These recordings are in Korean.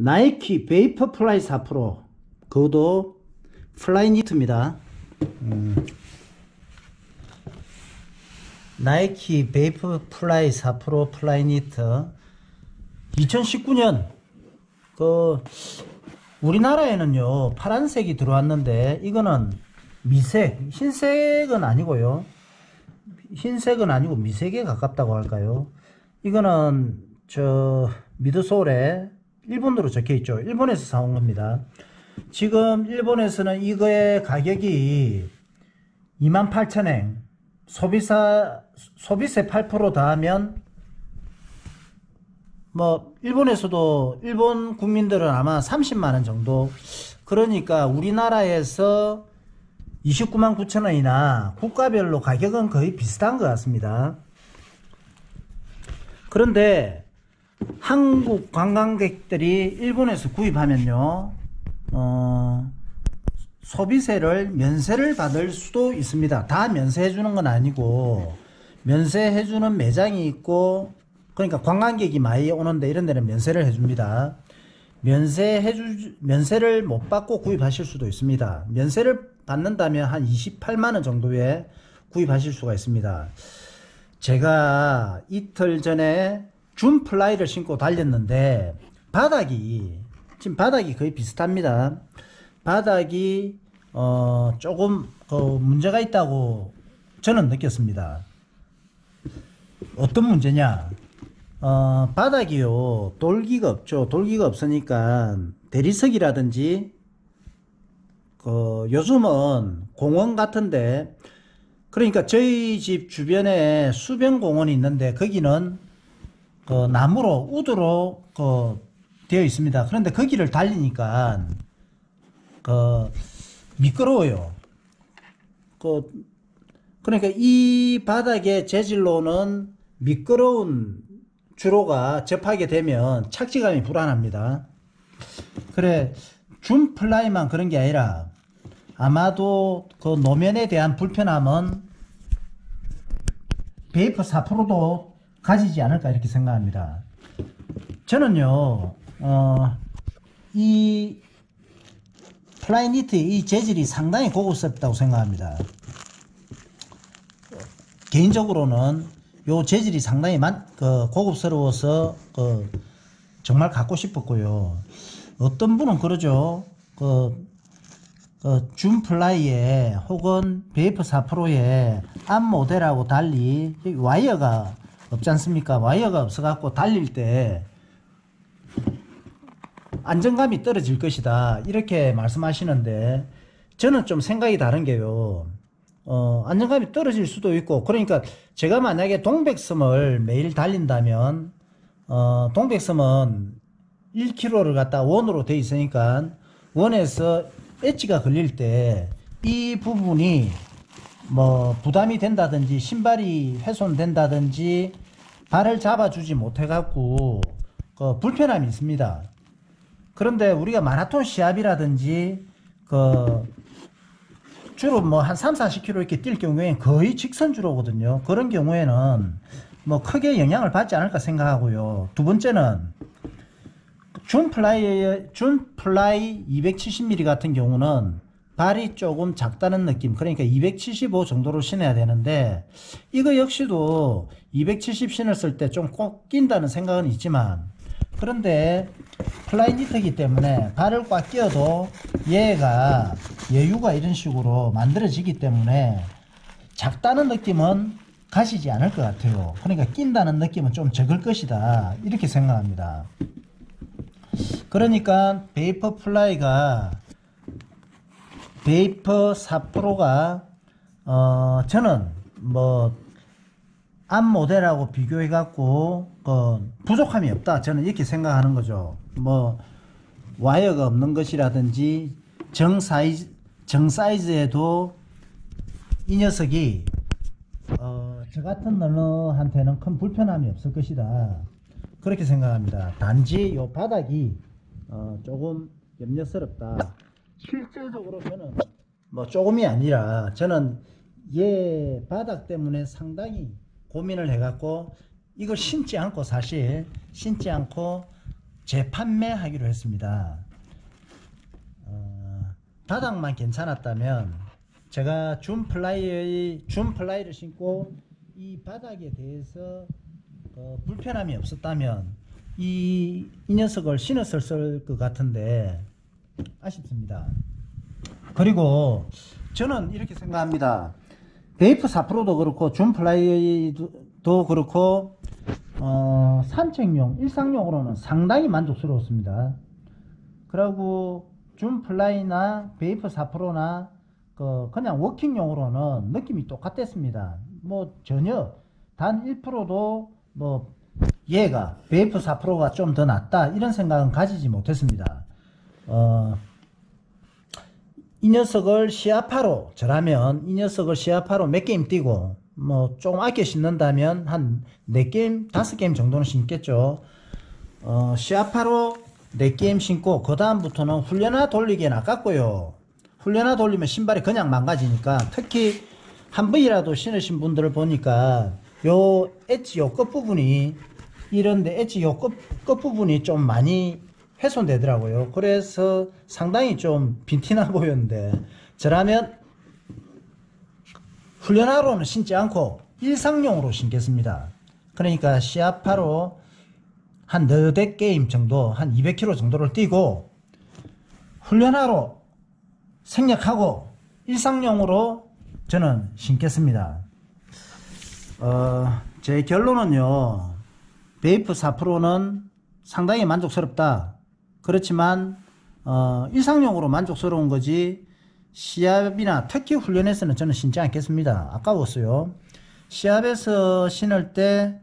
나이키 베이퍼 플라이 4프로, 그것도 플라이니트입니다. 나이키 베이퍼 플라이 4프로 플라이니트 2019년 우리나라에는요 파란색이 들어왔는데, 이거는 미색, 흰색은 아니고요, 흰색은 아니고 미색에 가깝다고 할까요. 이거는 미드솔에 일본으로 적혀 있죠. 일본에서 사온 겁니다. 지금 일본에서는 이거의 가격이 28,000엔, 소비세 8% 더하면 일본에서도, 일본 국민들은 아마 30만원 정도, 그러니까 우리나라에서 29만 9천원이나 국가별로 가격은 거의 비슷한 것 같습니다. 그런데 한국 관광객들이 일본에서 구입하면요 소비세를 면세를 받을 수도 있습니다. 다 면세해 주는 건 아니고, 면세해 주는 매장이 있고, 그러니까 관광객이 많이 오는데 이런 데는 면세를 해 줍니다. 면세를 못 받고 구입하실 수도 있습니다. 면세를 받는다면 한 28만원 정도에 구입하실 수가 있습니다. 제가 이틀 전에 준 플라이를 신고 달렸는데, 지금 바닥이 거의 비슷합니다. 바닥이 조금 문제가 있다고 저는 느꼈습니다. 어떤 문제냐, 바닥이요 돌기가 없죠. 돌기가 없으니까 대리석이라든지 요즘은 공원 같은데, 그러니까 저희 집 주변에 수변 공원이 있는데 거기는 나무로, 우드로 되어 있습니다. 그런데 거기를 달리니까 미끄러워요. 그러니까 이 바닥의 재질로는 미끄러운 주로가 접하게 되면 착지감이 불안합니다. 그래, 준 플라이만 그런 게 아니라 아마도 노면에 대한 불편함은 베이퍼 4%도 가지지 않을까 이렇게 생각합니다. 저는요 이 플라이니트의 이 재질이 상당히 고급스럽다고 생각합니다. 개인적으로는 요 재질이 상당히 고급스러워서 정말 갖고 싶었고요. 어떤 분은 그러죠. 준 플라이에 혹은 베이퍼 4%에 앞 모델하고 달리 와이어가 없지 않습니까? 와이어가 없어갖고 달릴 때 안정감이 떨어질 것이다 이렇게 말씀하시는데, 저는 좀 생각이 다른 게요, 안정감이 떨어질 수도 있고, 그러니까 제가 만약에 동백섬을 매일 달린다면 동백섬은 1km를 갖다 원으로 돼 있으니까 원에서 엣지가 걸릴 때 이 부분이 부담이 된다든지 신발이 훼손된다든지 발을 잡아주지 못해 갖고 불편함이 있습니다. 그런데 우리가 마라톤 시합이라든지 주로 한 3-40km 이렇게 뛸 경우에는 거의 직선주로거든요. 그런 경우에는 크게 영향을 받지 않을까 생각하고요. 두 번째는 준 플라이 270mm 같은 경우는 발이 조금 작다는 느낌, 그러니까 275 정도로 신어야 되는데, 이거 역시도 270 신었을 때 좀 꼭 낀다는 생각은 있지만, 그런데 플라이니트이기 때문에 발을 꽉 끼워도 얘가 여유가 이런 식으로 만들어지기 때문에 작다는 느낌은 가시지 않을 것 같아요. 그러니까 낀다는 느낌은 좀 적을 것이다 이렇게 생각합니다. 그러니까 베이퍼 4%가 저는 앞 모델하고 비교해 갖고 부족함이 없다 저는 이렇게 생각하는 거죠. 와이어가 없는 것이라든지 정 사이즈에도 이 녀석이 저 같은 러너한테는 큰 불편함이 없을 것이다 그렇게 생각합니다. 단지 요 바닥이 조금 염려스럽다. 실제적으로 저는 조금이 아니라 저는 얘 바닥 때문에 상당히 고민을 해갖고 이걸 신지 않고, 사실 신지 않고 재판매하기로 했습니다. 바닥만 괜찮았다면 제가 준 플라이를 신고 이 바닥에 대해서 불편함이 없었다면 이 녀석을 신었을 것 같은데 아쉽습니다. 그리고 저는 이렇게 생각합니다. 베이프 4%도 그렇고 준 플라이도 그렇고 산책용, 일상용으로는 상당히 만족스러웠습니다. 그리고 준 플라이나 베이프 4%나 그냥 워킹용으로는 느낌이 똑같았습니다. 뭐 전혀 단 1%도 뭐 얘가 베이프 4%가 좀 더 낫다 이런 생각은 가지지 못했습니다. 이 녀석을 시아파로 저라면 이 녀석을 시아파로 몇 게임 뛰고 뭐 조금 아껴 신는다면 한 4게임 5게임 정도는 신겠죠. 시아파로 4게임 신고 그 다음부터는 훈련화 돌리기엔 아깝고요. 훈련화 돌리면 신발이 그냥 망가지니까, 특히 한 번이라도 신으신 분들을 보니까 요 엣지 요 끝부분이 이런데 엣지 요 끝부분이 좀 많이 훼손되더라고요. 그래서 상당히 좀 빈티나 보였는데, 저라면 훈련화로는 신지 않고 일상용으로 신겠습니다. 그러니까 시아파로 한 4게임 정도, 한 200km 정도를 뛰고 훈련화로 생략하고 일상용으로 저는 신겠습니다. 제 결론은요, 베이프 4%는 상당히 만족스럽다. 그렇지만 일상용으로 만족스러운 거지 시합이나 특히 훈련에서는 저는 신지 않겠습니다. 아까웠어요. 시합에서 신을 때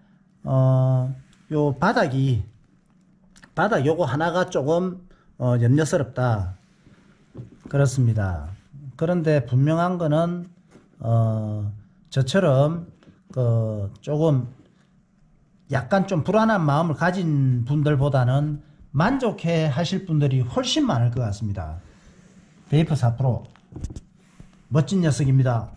요 바닥 요거 하나가 조금 염려스럽다. 그렇습니다. 그런데 분명한 거는 저처럼 조금 약간 좀 불안한 마음을 가진 분들보다는 만족해 하실 분들이 훨씬 많을 것 같습니다. 베이프 4% 멋진 녀석입니다.